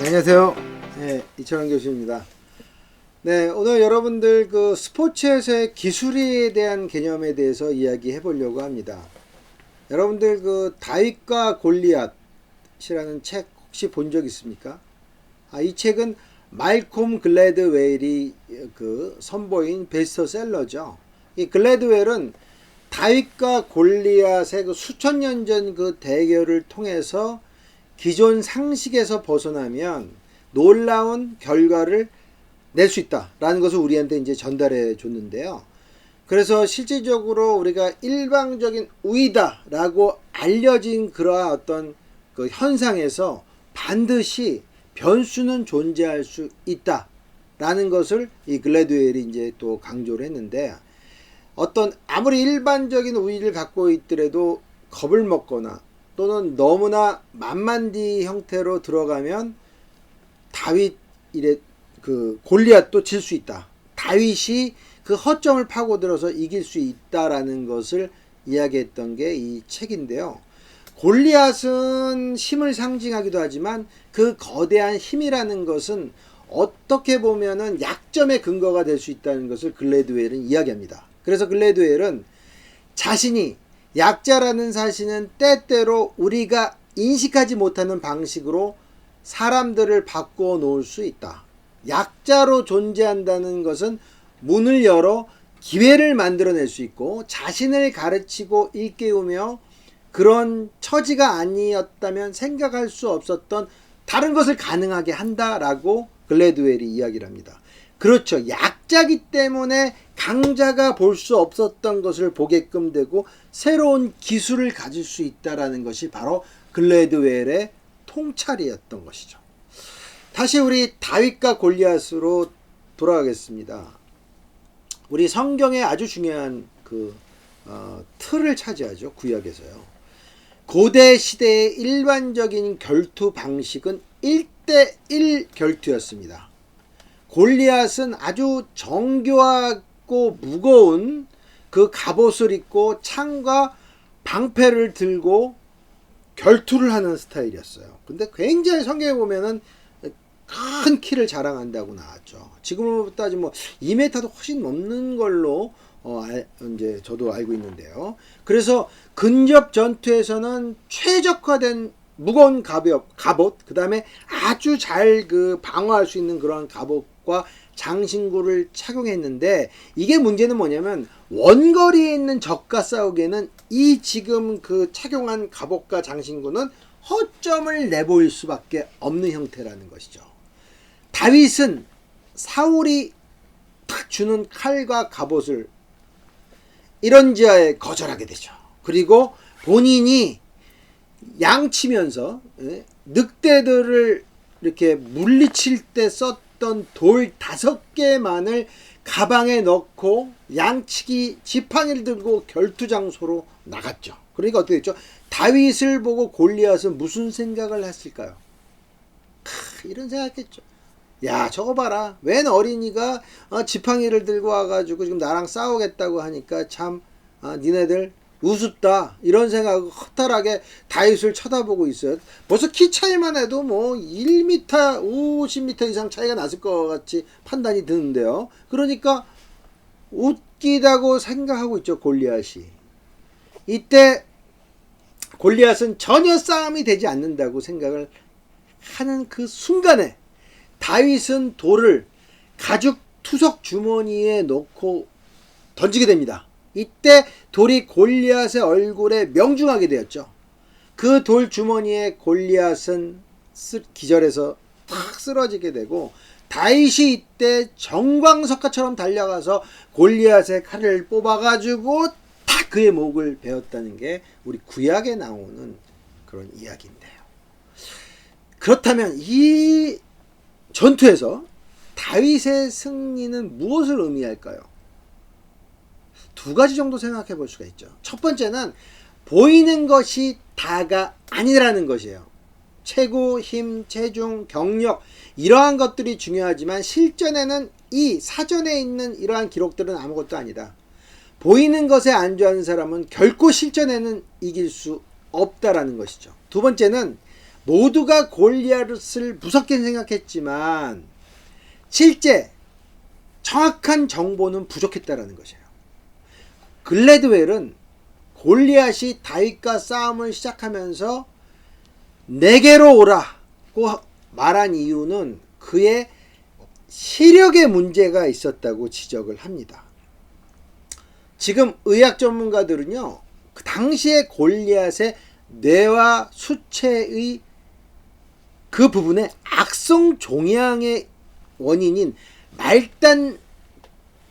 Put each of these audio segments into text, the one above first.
안녕하세요. 네, 이철환 교수입니다. 네, 오늘 여러분들 그 스포츠에서의 기술에 대한 개념에 대해서 이야기해 보려고 합니다. 여러분들 그 다윗과 골리앗이라는 책 혹시 본 적 있습니까? 이 책은 말콤 글래드웰이 그 선보인 베스트셀러죠. 이 글래드웰은 다윗과 골리앗의 그 수천 년 전 그 대결을 통해서 기존 상식에서 벗어나면 놀라운 결과를 낼 수 있다라는 것을 우리한테 이제 전달해 줬는데요. 그래서 실질적으로 우리가 일방적인 우위다라고 알려진 그러한 어떤 그 현상에서 반드시 변수는 존재할 수 있다라는 것을 이 글래드웰이 이제 또 강조를 했는데, 어떤 아무리 일반적인 우위를 갖고 있더라도 겁을 먹거나 또는 너무나 만만디 형태로 들어가면 다윗 그 골리앗도 질 수 있다. 다윗이 그 허점을 파고들어서 이길 수 있다라는 것을 이야기했던 게 이 책인데요. 골리앗은 힘을 상징하기도 하지만 그 거대한 힘이라는 것은 어떻게 보면은 약점의 근거가 될 수 있다는 것을 글래드웰은 이야기합니다. 그래서 글래드웰은 자신이 약자라는 사실은 때때로 우리가 인식하지 못하는 방식으로 사람들을 바꾸어 놓을 수 있다. 약자로 존재한다는 것은 문을 열어 기회를 만들어낼 수 있고, 자신을 가르치고 일깨우며 그런 처지가 아니었다면 생각할 수 없었던 다른 것을 가능하게 한다라고 글래드웰이 이야기를 합니다. 그렇죠. 약자기 때문에 강자가 볼 수 없었던 것을 보게끔 되고 새로운 기술을 가질 수 있다라는 것이 바로 글래드웰의 통찰이었던 것이죠. 다시 우리 다윗과 골리앗으로 돌아가겠습니다. 우리 성경의 아주 중요한 그 틀을 차지하죠. 구약에서요. 고대 시대의 일반적인 결투 방식은 1대1 결투였습니다. 골리앗은 아주 정교하고 무거운 그 갑옷을 입고 창과 방패를 들고 결투를 하는 스타일이었어요. 근데 굉장히 성경에 보면은 큰 키를 자랑한다고 나왔죠. 지금으로 따지면 2m도 훨씬 넘는 걸로 이제 저도 알고 있는데요. 그래서 근접 전투에서는 최적화된 무거운 갑옷, 그 다음에 아주 잘 그 방어할 수 있는 그런 갑옷과 장신구를 착용했는데, 이게 문제는 뭐냐면 원거리에 있는 적과 싸우기에는 이 지금 그 착용한 갑옷과 장신구는 허점을 내보일 수밖에 없는 형태라는 것이죠. 다윗은 사울이 탁 주는 칼과 갑옷을 이런지하에 거절하게 되죠. 그리고 본인이 양치면서 늑대들을 이렇게 물리칠 때 썼던 돌 5개만을 가방에 넣고 양치기 지팡이를 들고 결투 장소로 나갔죠. 그러니까 어떻게 됐죠? 다윗을 보고 골리앗은 무슨 생각을 했을까요? 이런 생각했죠. 야, 저거 봐라. 웬 어린이가 지팡이를 들고 와가지고 지금 나랑 싸우겠다고 하니까 참 니네들 우습다, 이런 생각 허탈하게 다윗을 쳐다보고 있어요. 벌써 키 차이만 해도 뭐 1m, 50m 이상 차이가 났을 것 같이 판단이 드는데요. 그러니까 웃기다고 생각하고 있죠, 골리앗이. 이때 골리앗은 전혀 싸움이 되지 않는다고 생각을 하는 그 순간에 다윗은 돌을 가죽 투석 주머니에 넣고 던지게 됩니다. 이때 돌이 골리앗의 얼굴에 명중하게 되었죠. 그 돌 주머니에 골리앗은 기절해서 탁 쓰러지게 되고, 다윗이 이때 정광석화처럼 달려가서 골리앗의 칼을 뽑아가지고 탁 그의 목을 베었다는 게 우리 구약에 나오는 그런 이야기인데요. 그렇다면 이 전투에서 다윗의 승리는 무엇을 의미할까요? 두 가지 정도 생각해 볼 수가 있죠. 첫 번째는 보이는 것이 다가 아니라는 것이에요. 체구, 힘, 체중, 경력, 이러한 것들이 중요하지만 실전에는 이 사전에 있는 이러한 기록들은 아무것도 아니다. 보이는 것에 안주하는 사람은 결코 실전에는 이길 수 없다라는 것이죠. 두 번째는 모두가 골리앗을 무섭게 생각했지만 실제 정확한 정보는 부족했다라는 것이에요. 글래드웰은 골리앗이 다윗과 싸움을 시작하면서 내게로 오라고 말한 이유는 그의 시력에 문제가 있었다고 지적을 합니다. 지금 의학 전문가들은요, 그 당시에 골리앗의 뇌와 수체의 그 부분에 악성 종양의 원인인 말단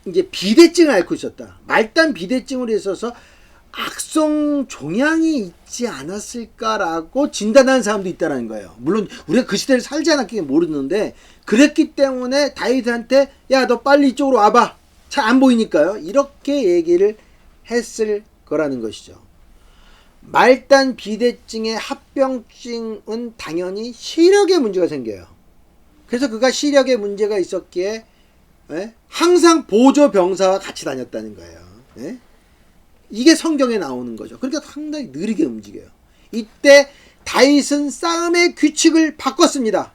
이제 비대증을 앓고 있었다. 말단 비대증으로 있어서 악성 종양이 있지 않았을까라고 진단하는 사람도 있다는 거예요. 물론 우리가 그 시대를 살지 않았기 모르는데 그랬기 때문에 다윗한테 야, 너 빨리 이쪽으로 와봐. 잘 안 보이니까요. 이렇게 얘기를 했을 거라는 것이죠. 말단 비대증의 합병증은 당연히 시력에 문제가 생겨요. 그래서 그가 시력에 문제가 있었기에 항상 보조 병사와 같이 다녔다는 거예요. 이게 성경에 나오는 거죠. 그러니까 상당히 느리게 움직여요. 이때 다윗은 싸움의 규칙을 바꿨습니다.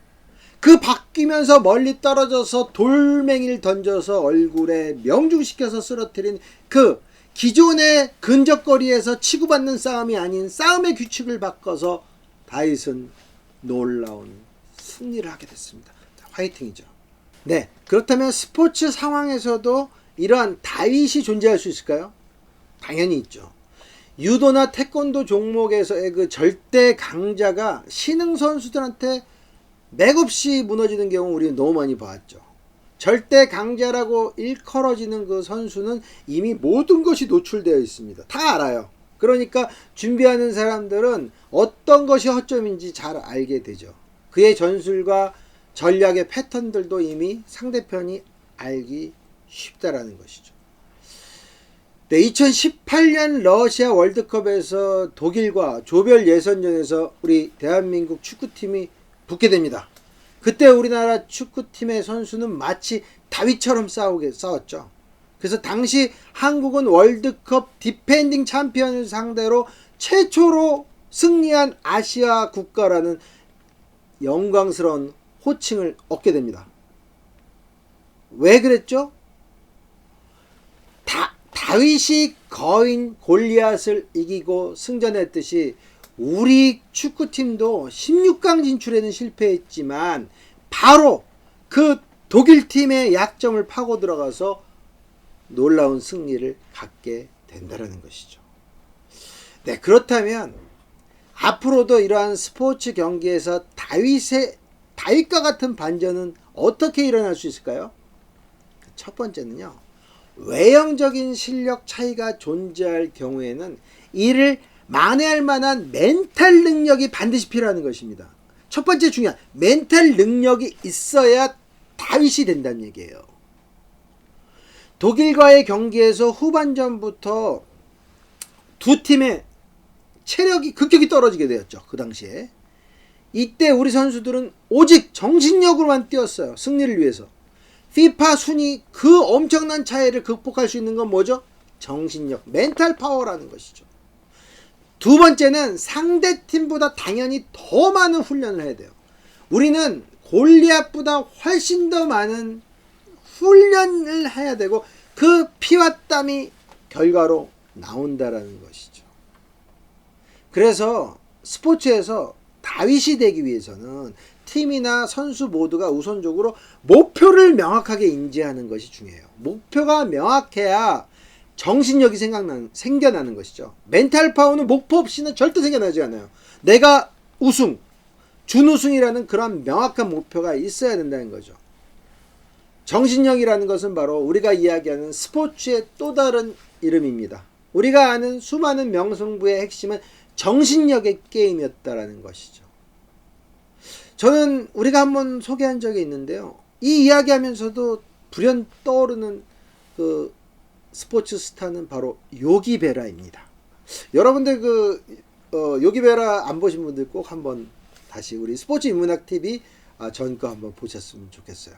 그 바뀌면서 멀리 떨어져서 돌멩이를 던져서 얼굴에 명중시켜서 쓰러뜨린 그 기존의 근접거리에서 치고받는 싸움이 아닌 싸움의 규칙을 바꿔서 다윗은 놀라운 승리를 하게 됐습니다. 화이팅이죠. 네, 그렇다면 스포츠 상황에서도 이러한 다윗이 존재할 수 있을까요? 당연히 있죠. 유도나 태권도 종목에서의 그 절대 강자가 신흥 선수들한테 맥없이 무너지는 경우 우리는 너무 많이 봤죠. 절대 강자라고 일컬어지는 그 선수는 이미 모든 것이 노출되어 있습니다. 다 알아요. 그러니까 준비하는 사람들은 어떤 것이 허점인지 잘 알게 되죠. 그의 전술과 전략의 패턴들도 이미 상대편이 알기 쉽다라는 것이죠. 네, 2018년 러시아 월드컵에서 독일과 조별 예선전에서 우리 대한민국 축구팀이 붙게 됩니다. 그때 우리나라 축구팀의 선수는 마치 다윗처럼 싸웠죠. 그래서 당시 한국은 월드컵 디펜딩 챔피언을 상대로 최초로 승리한 아시아 국가라는 영광스러운 호칭을 얻게 됩니다. 왜 그랬죠? 다윗이 거인 골리앗을 이기고 승전했듯이 우리 축구팀도 16강 진출에는 실패했지만 바로 그 독일팀의 약점을 파고 들어가서 놀라운 승리를 갖게 된다는 것이죠. 네, 그렇다면 앞으로도 이러한 스포츠 경기에서 다윗과 같은 반전은 어떻게 일어날 수 있을까요? 첫 번째는요, 외형적인 실력 차이가 존재할 경우에는 이를 만회할 만한 멘탈 능력이 반드시 필요한 것입니다. 첫 번째 중요한 멘탈 능력이 있어야 다윗이 된다는 얘기예요. 독일과의 경기에서 후반전부터 두 팀의 체력이 급격히 떨어지게 되었죠. 그 당시에. 이때 우리 선수들은 오직 정신력으로만 뛰었어요. 승리를 위해서. FIFA 순위 그 엄청난 차이를 극복할 수 있는 건 뭐죠? 정신력, 멘탈 파워라는 것이죠. 두 번째는 상대팀보다 당연히 더 많은 훈련을 해야 돼요. 우리는 골리앗보다 훨씬 더 많은 훈련을 해야 되고 그 피와 땀이 결과로 나온다라는 것이죠. 그래서 스포츠에서 다윗이 되기 위해서는 팀이나 선수 모두가 우선적으로 목표를 명확하게 인지하는 것이 중요해요. 목표가 명확해야 정신력이 생겨나는 것이죠. 멘탈 파워는 목표 없이는 절대 생겨나지 않아요. 내가 우승, 준우승이라는 그런 명확한 목표가 있어야 된다는 거죠. 정신력이라는 것은 바로 우리가 이야기하는 스포츠의 또 다른 이름입니다. 우리가 아는 수많은 명승부의 핵심은 정신력의 게임이었다라는 것이죠. 저는 우리가 한번 소개한 적이 있는데요. 이 이야기하면서도 불현 떠오르는 그 스포츠 스타는 바로 요기베라입니다. 여러분들 요기베라 안 보신 분들 꼭 한번 다시 우리 스포츠 인문학 TV 전 거 한번 보셨으면 좋겠어요.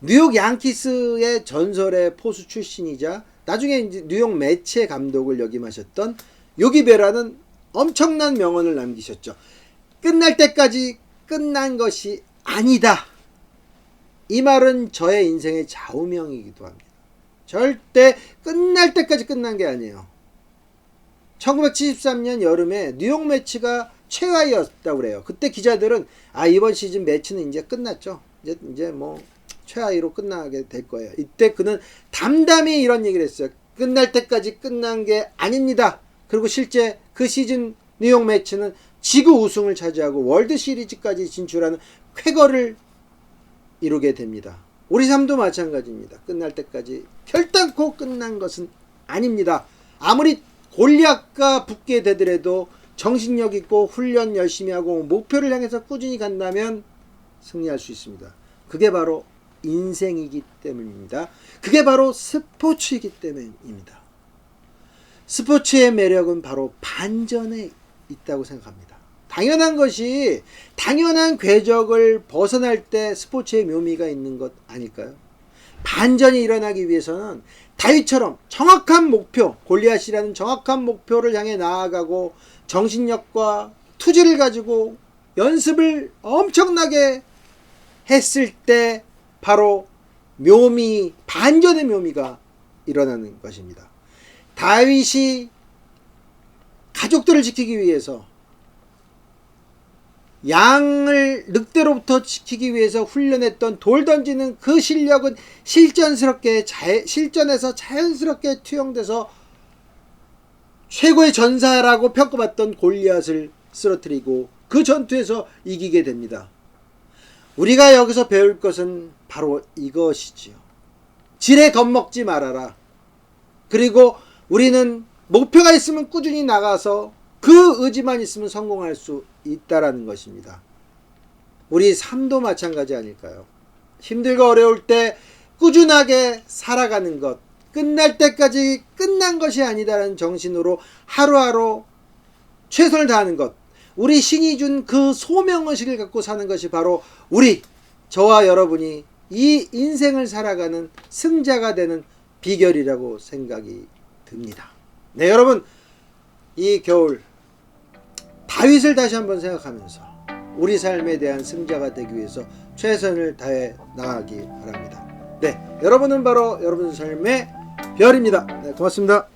뉴욕 양키스의 전설의 포수 출신이자 나중에 이제 뉴욕 매체 감독을 역임하셨던 요기베라는 엄청난 명언을 남기셨죠. 끝날 때까지 끝난 것이 아니다. 이 말은 저의 인생의 좌우명이기도 합니다. 절대 끝날 때까지 끝난 게 아니에요. 1973년 여름에 뉴욕 매치가 최하위였다고 그래요. 그때 기자들은 이번 시즌 매치는 이제 끝났죠. 이제 뭐 최하위로 끝나게 될 거예요. 이때 그는 담담히 이런 얘기를 했어요. 끝날 때까지 끝난 게 아닙니다. 그리고 실제 그 시즌 뉴욕 매치는 지구 우승을 차지하고 월드 시리즈까지 진출하는 쾌거를 이루게 됩니다. 우리 삶도 마찬가지입니다. 끝날 때까지 결단코 끝난 것은 아닙니다. 아무리 골리앗과 붙게 되더라도 정신력 있고 훈련 열심히 하고 목표를 향해서 꾸준히 간다면 승리할 수 있습니다. 그게 바로 인생이기 때문입니다. 그게 바로 스포츠이기 때문입니다. 스포츠의 매력은 바로 반전에 있다고 생각합니다. 당연한 것이 당연한 궤적을 벗어날 때 스포츠의 묘미가 있는 것 아닐까요? 반전이 일어나기 위해서는 다윗처럼 정확한 목표, 골리앗이라는 정확한 목표를 향해 나아가고 정신력과 투지를 가지고 연습을 엄청나게 했을 때 바로 묘미, 반전의 묘미가 일어나는 것입니다. 다윗이 가족들을 지키기 위해서 양을 늑대로부터 지키기 위해서 훈련했던 돌 던지는 그 실력은 실전에서 자연스럽게 투영돼서 최고의 전사라고 평가받던 골리앗을 쓰러뜨리고 그 전투에서 이기게 됩니다. 우리가 여기서 배울 것은 바로 이것이지요. 지레 겁먹지 말아라. 그리고 우리는 목표가 있으면 꾸준히 나가서 그 의지만 있으면 성공할 수 있다라는 것입니다. 우리 삶도 마찬가지 아닐까요? 힘들고 어려울 때 꾸준하게 살아가는 것, 끝날 때까지 끝난 것이 아니다라는 정신으로 하루하루 최선을 다하는 것, 우리 신이 준 그 소명의식을 갖고 사는 것이 바로 저와 여러분이 이 인생을 살아가는 승자가 되는 비결이라고 생각이 듭니다. 네, 여러분, 이 겨울 다윗을 다시 한번 생각하면서 우리 삶에 대한 승자가 되기 위해서 최선을 다해 나가기 바랍니다. 네, 여러분은 바로 여러분 삶의 별입니다. 네, 고맙습니다.